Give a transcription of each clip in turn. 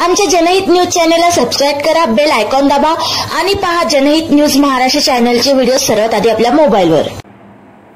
आमच्या जनहित न्यूज चॅनलला सबस्क्राईब करा, बेल आयकॉन दाबा आणि पहा जनहित न्यूज महाराष्ट्र चॅनलचे व्हिडिओ सर्वात आधी आपल्या मोबाईलवर।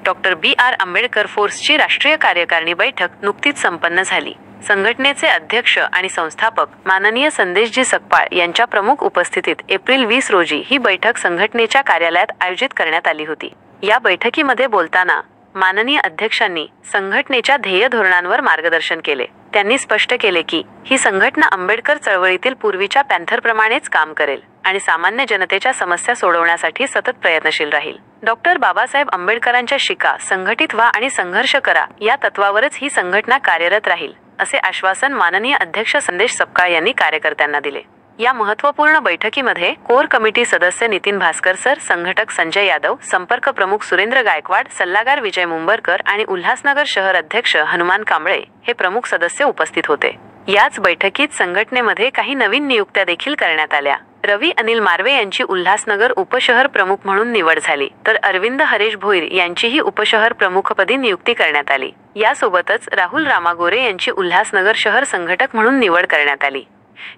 Doctor B.R. आंबेडकर फोर्सची राष्ट्रीय कार्यकारिणी बैठक नुकतीच संपन्न झाली। संघटनेचे अध्यक्ष आणि संस्थापक माननीय संदेशजी सकपाळ यांच्या प्रमुख उपस्थितीत एप्रिल 20 रोजी ही बैठक संघटनेच्या कार्यालयात आयोजित करण्यात आली होती। या बैठकीमध्ये बोलताना माननीय अध्यक्षांनी संघटनेच्या ध्येय धोरणांवर मार्गदर्शन केले। त्यांनी स्पष्ट केले की ही संघटना आंबेडकर चळवळीतील पूर्वीच्या पॅन्थरप्रमाणेच काम करेल आणि सामान्य जनतेच्या समस्या सोडवण्यासाठी सतत प्रयत्नशील राहील। डॉक्टर बाबासाहेब आंबेडकरांच्या शिका, संघटित व्हा आणि संघर्ष करा या तत्वावरच ही संघटना कार्यरत राहील, असे आश्वासन माननीय अध्यक्ष संदेश सकपाळ यांनी कार्यकर्त्यांना दिले। या महत्त्वपूर्ण बैठकीमध्ये कोर कमिटी सदस्य नितीन भास्कर सर, संघटक संजय यादव, संपर्क प्रमुख सुरेंद्र गायकवाड, सल्लागार विजय मुंबरकर आणि उल्हासनगर शहर अध्यक्ष हनुमान कांबळे हे प्रमुख सदस्य उपस्थित होते। याच बैठकीत संघटनेमध्ये काही नवीन नियुक्त्या देखील करण्यात आल्या। रवी अनिल मार्वे यांची उल्हासनगर उपशहर प्रमुख म्हणून निवड झाली, तर अरविंद हरेश भोईर यांचीही उपशहर प्रमुखपदी नियुक्ती करण्यात आली। यासोबतच राहुल रामागोरे यांची उल्हासनगर शहर संघटक म्हणून निवड करण्यात आली।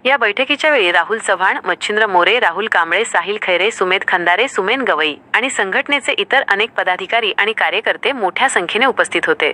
या बैठकीच्या वेळी राहुल चव्हाण, मच्छिंद्र मोरे, राहुल कांबळे, साहिल खैरे, सुमेध खंदारे, सुमेन गवई आणि संघटनेचे इतर अनेक पदाधिकारी आणि कार्यकर्ते मोठ्या संख्येने उपस्थित होते।